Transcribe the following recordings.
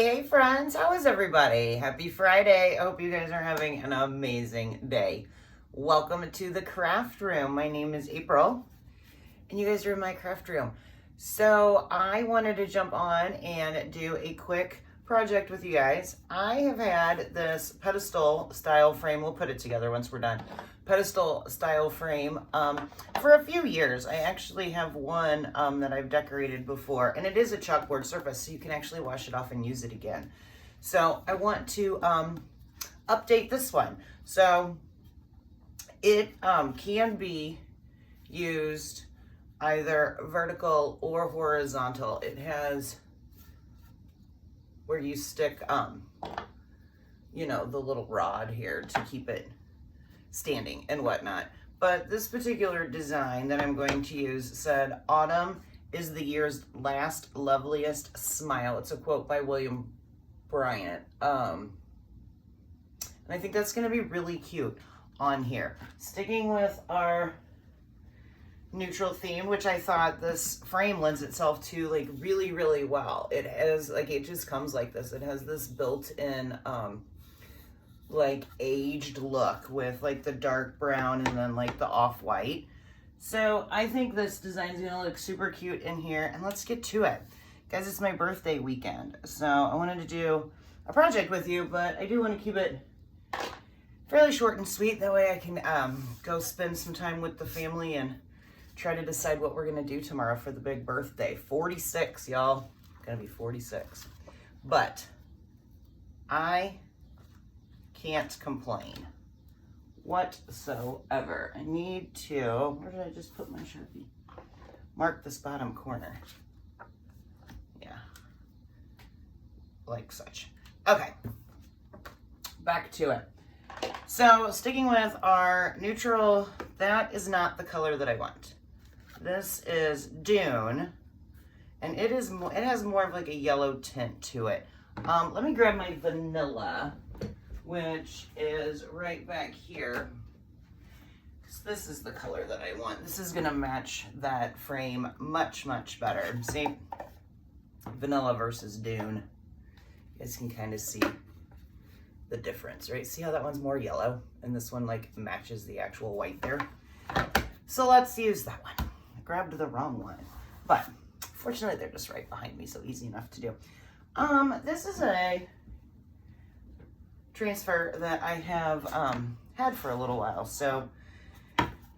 Hey friends, how is everybody? Happy Friday. I hope you guys are having an amazing day. Welcome to the craft room. My name is April and you guys are in my craft room. So I wanted to jump on and do a quick project with you guys. I have had this pedestal style frame. We'll put it together once we're done. Pedestal style frame for a few years. I actually have one that I've decorated before, and it is a chalkboard surface, so you can actually wash it off and use it again. So I want to update this one. So it can be used either vertical or horizontal. It has where you stick, you know, the little rod here to keep it standing and whatnot. But this particular design that I'm going to use said, "Autumn is the year's last loveliest smile." It's a quote by William Bryant. And I think that's going to be really cute on here. Sticking with our neutral theme, which I thought this frame lends itself to like really, really well. It has like, it just comes like this. It has this built-in like aged look with like the dark brown and then like the off-white. So I think this design is gonna look super cute in here, and let's get to it. Guys, it's my birthday weekend, so I wanted to do a project with you, but I do want to keep it fairly short and sweet. That way I can go spend some time with the family and try to decide what we're gonna do tomorrow for the big birthday. 46, y'all. Gonna be 46. But I can't complain whatsoever. I need to, where did I just put my Sharpie? Mark this bottom corner. Yeah, like such. Okay, back to it. So sticking with our neutral, that is not the color that I want. This is Dune, and it has more of like a yellow tint to it. Let me grab my vanilla, which is right back here. This is the color that I want. This is gonna match that frame much, much better. See, vanilla versus Dune. You guys can kind of see the difference, right? See how that one's more yellow and this one like matches the actual white there? So let's use that one. I grabbed the wrong one, but fortunately they're just right behind me, so easy enough to do. This is a transfer that I have had for a little while. So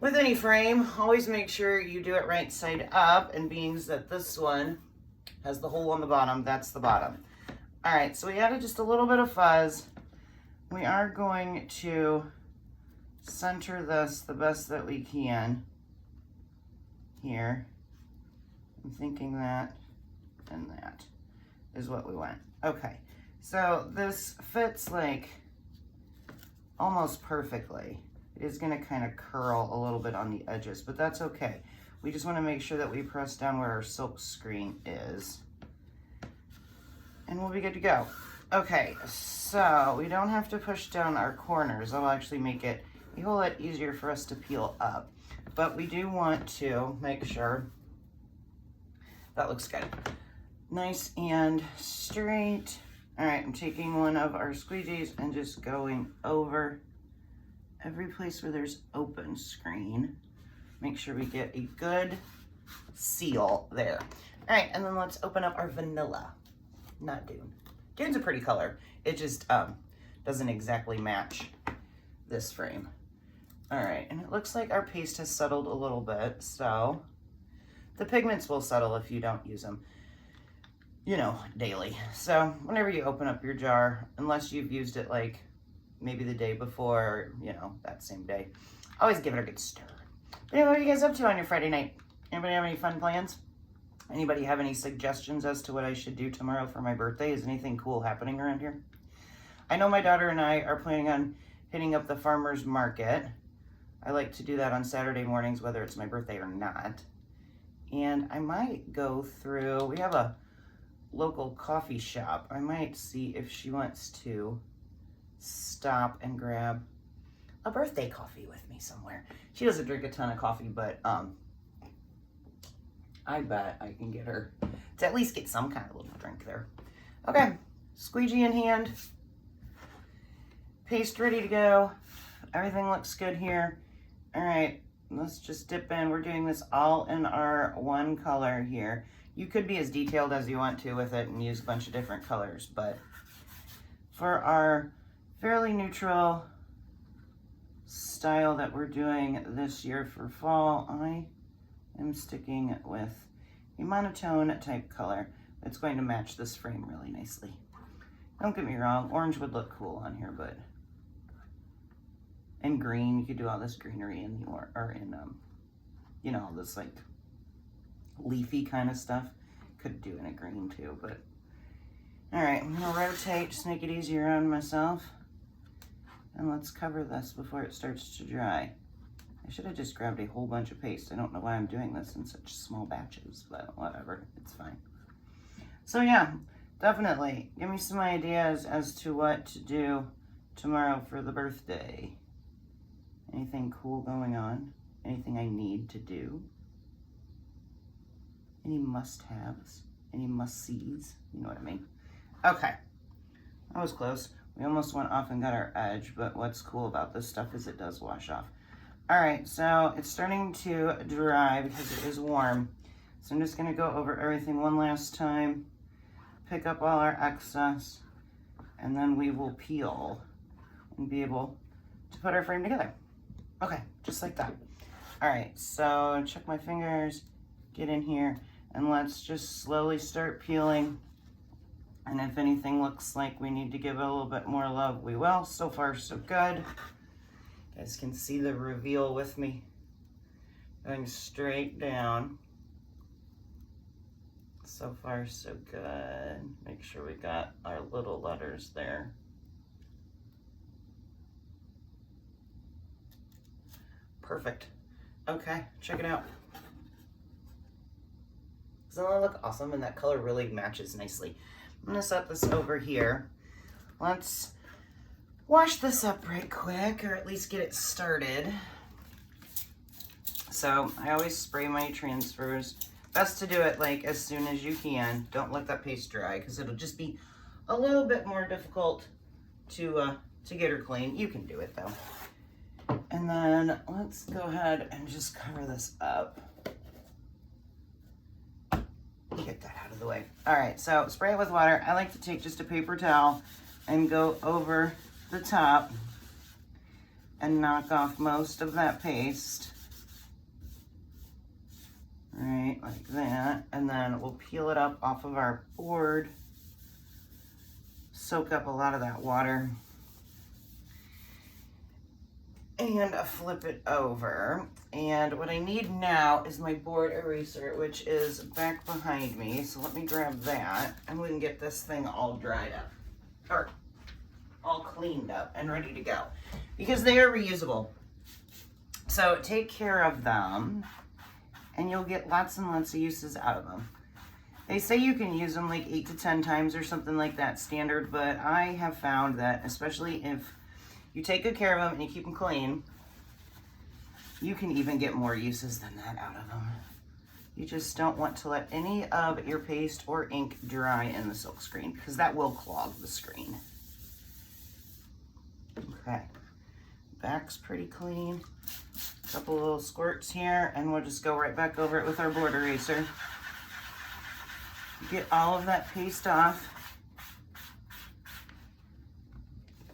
with any frame, always make sure you do it right side up, and being that this one has the hole on the bottom, that's the bottom. All right, so we added just a little bit of fuzz. We are going to center this the best that we can here. I'm thinking that and that is what we want. Okay. So this fits like almost perfectly. It is gonna kind of curl a little bit on the edges, but that's okay. We just wanna make sure that we press down where our silk screen is, and we'll be good to go. Okay, so we don't have to push down our corners. That'll actually make it a whole lot easier for us to peel up, but we do want to make sure that looks good. Nice and straight. All right, I'm taking one of our squeegees and just going over every place where there's open screen. Make sure we get a good seal there. All right, and then let's open up our vanilla, not Dune. Dune's a pretty color. It just doesn't exactly match this frame. All right, and it looks like our paste has settled a little bit, so the pigments will settle if you don't use them, you know, daily. So whenever you open up your jar, unless you've used it like maybe the day before, or, you know, that same day, always give it a good stir. But anyway, what are you guys up to on your Friday night? Anybody have any fun plans? Anybody have any suggestions as to what I should do tomorrow for my birthday? Is anything cool happening around here? I know my daughter and I are planning on hitting up the farmer's market. I like to do that on Saturday mornings, whether it's my birthday or not. And I might go through, we have a local coffee shop. I might see if she wants to stop and grab a birthday coffee with me somewhere. She doesn't drink a ton of coffee, but I bet I can get her to at least get some kind of little drink there. Okay, Squeegee in hand. Paste ready to go. Everything looks good here. All right, let's just dip in. We're doing this all in our one color here. You could be as detailed as you want to with it and use a bunch of different colors, but for our fairly neutral style that we're doing this year for fall, I am sticking with a monotone type color that's going to match this frame really nicely. Don't get me wrong, orange would look cool on here, but and green, you could do all this greenery in the you know, this like leafy kind of stuff. Could do in a green too, but all right, I'm gonna rotate, just make it easier on myself. And let's cover this before it starts to dry. I should have just grabbed a whole bunch of paste. I don't know why I'm doing this in such small batches, but whatever, it's fine. So yeah, definitely give me some ideas as to what to do tomorrow for the birthday. Anything cool going on? Anything I need to do? Any must-haves? Any must-sees? You know what I mean? Okay, that was close. We almost went off and got our edge, but what's cool about this stuff is it does wash off. All right, so it's starting to dry because it is warm. So I'm just gonna go over everything one last time, pick up all our excess, and then we will peel and be able to put our frame together. Okay, just like that. All right, so check my fingers, get in here, and let's just slowly start peeling. And if anything looks like we need to give it a little bit more love, we will. So far, so good. You guys can see the reveal with me. Going straight down. So far, so good. Make sure we got our little letters there. Perfect. Okay, check it out. Doesn't that look awesome? And that color really matches nicely. I'm gonna set this over here. Let's wash this up right quick, or at least get it started. So I always spray my transfers. Best to do it like as soon as you can. Don't let that paste dry, because it'll just be a little bit more difficult to get her clean. You can do it though. And then let's go ahead and just cover this up. Get that out of the way. All right, so spray it with water. I like to take just a paper towel and go over the top and knock off most of that paste. Right, like that. And then we'll peel it up off of our board. Soak up a lot of that water. And flip it over. And what I need now is my board eraser, which is back behind me. So let me grab that, and we can get this thing all dried up, or all cleaned up and ready to go, because they are reusable. So take care of them, and you'll get lots and lots of uses out of them. They say you can use them like 8 to 10 times or something like that standard, but I have found that, especially if you take good care of them and you keep them clean, you can even get more uses than that out of them. You just don't want to let any of your paste or ink dry in the silk screen, because that will clog the screen. Okay, back's pretty clean. A couple little squirts here, and we'll just go right back over it with our board eraser. Get all of that paste off.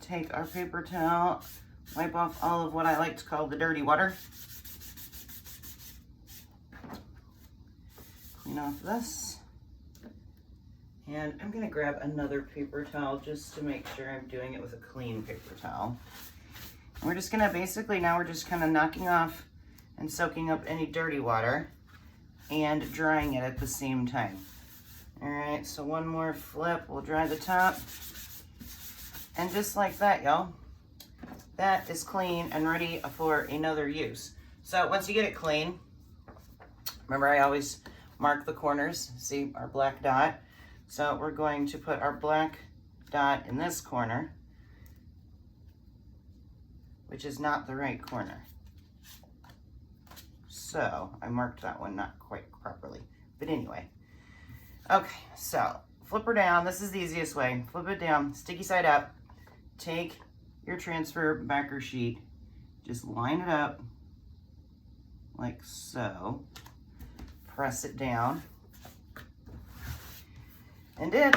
Take our paper towel, wipe off all of what I like to call the dirty water. Clean off this. And I'm gonna grab another paper towel just to make sure I'm doing it with a clean paper towel. And we're just gonna basically, now we're just kind of knocking off and soaking up any dirty water and drying it at the same time. All right, so one more flip, we'll dry the top. And just like that, y'all, that is clean and ready for another use. So once you get it clean, remember I always mark the corners, see our black dot. So we're going to put our black dot in this corner, which is not the right corner. So I marked that one not quite properly, but anyway. Okay, so flip her down. This is the easiest way. Flip it down, sticky side up. Take your transfer backer sheet, just line it up like so. Press it down. And it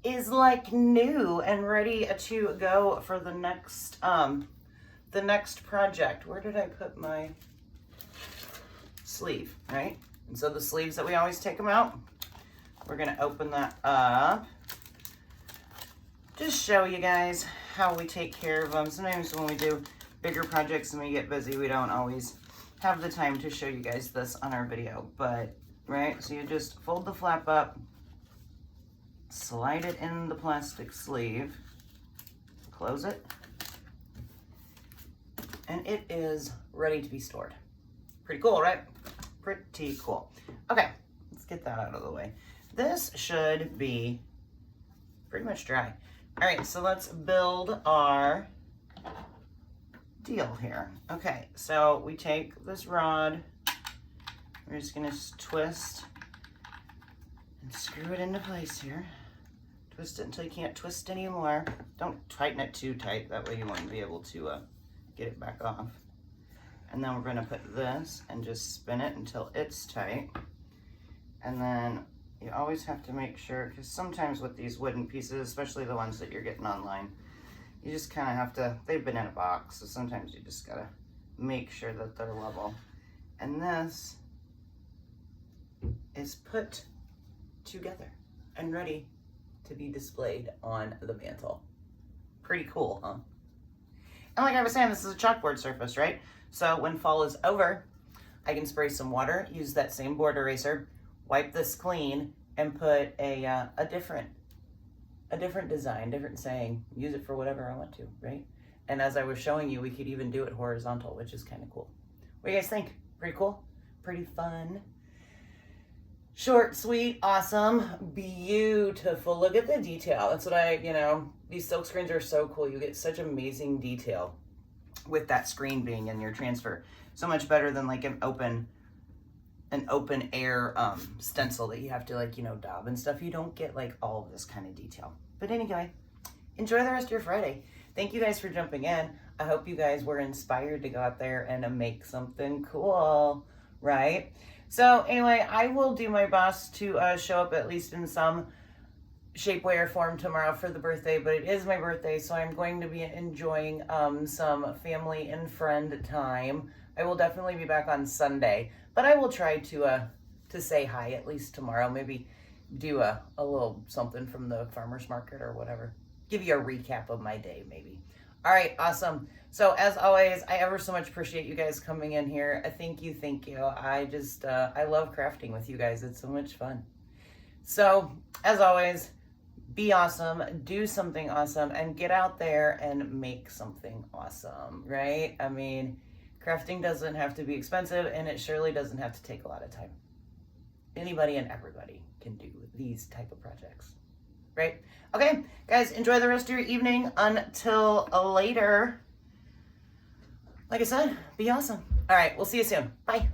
is like new and ready to go for the next project. Where did I put my sleeve, right? And so the sleeves that we always take them out, we're gonna open that up. Just show you guys how we take care of them. Sometimes when we do bigger projects and we get busy, we don't always have the time to show you guys this on our video, but right, so you just fold the flap up, slide it in the plastic sleeve, close it, and it is ready to be stored. Pretty cool, right? Pretty cool. Okay, let's get that out of the way. This should be pretty much dry. All right, so let's build our deal here. Okay, so we take this rod, we're just gonna twist and screw it into place here. Twist it until you can't twist anymore. Don't tighten it too tight, that way you won't be able to get it back off. And then we're gonna put this and just spin it until it's tight. And then you always have to make sure, because sometimes with these wooden pieces, especially the ones that you're getting online, you just kind of have to, they've been in a box, so sometimes you just gotta make sure that they're level. And this is put together and ready to be displayed on the mantle. Pretty cool, huh? And like I was saying, this is a chalkboard surface, right? So when fall is over, I can spray some water, use that same board eraser, wipe this clean, and put a different design, different saying, use it for whatever I want to, right? And as I was showing you, we could even do it horizontal, which is kind of cool. What do you guys think? Pretty cool? Pretty fun? Short, sweet, awesome, beautiful. Look at the detail. That's what these silk screens are so cool. You get such amazing detail with that screen being in your transfer. So much better than like an open air stencil that you have to daub and stuff. You don't get like all of this kind of detail. But anyway, enjoy the rest of your Friday. Thank you guys for jumping in. I hope you guys were inspired to go out there and make something cool, right? So anyway, I will do my best to show up at least in some shape, way, or form tomorrow for the birthday, but it is my birthday, so I'm going to be enjoying some family and friend time. I will definitely be back on Sunday, but I will try to say hi at least tomorrow. Maybe do a little something from the farmer's market or whatever. Give you a recap of my day, maybe. All right, awesome. So as always, I ever so much appreciate you guys coming in here. Thank you. I just, I love crafting with you guys. It's so much fun. So as always, be awesome, do something awesome, and get out there and make something awesome, right? I mean, crafting doesn't have to be expensive, and it surely doesn't have to take a lot of time. Anybody and everybody can do these type of projects, right? Okay, guys, enjoy the rest of your evening. Until later. Like I said, be awesome. All right, we'll see you soon. Bye.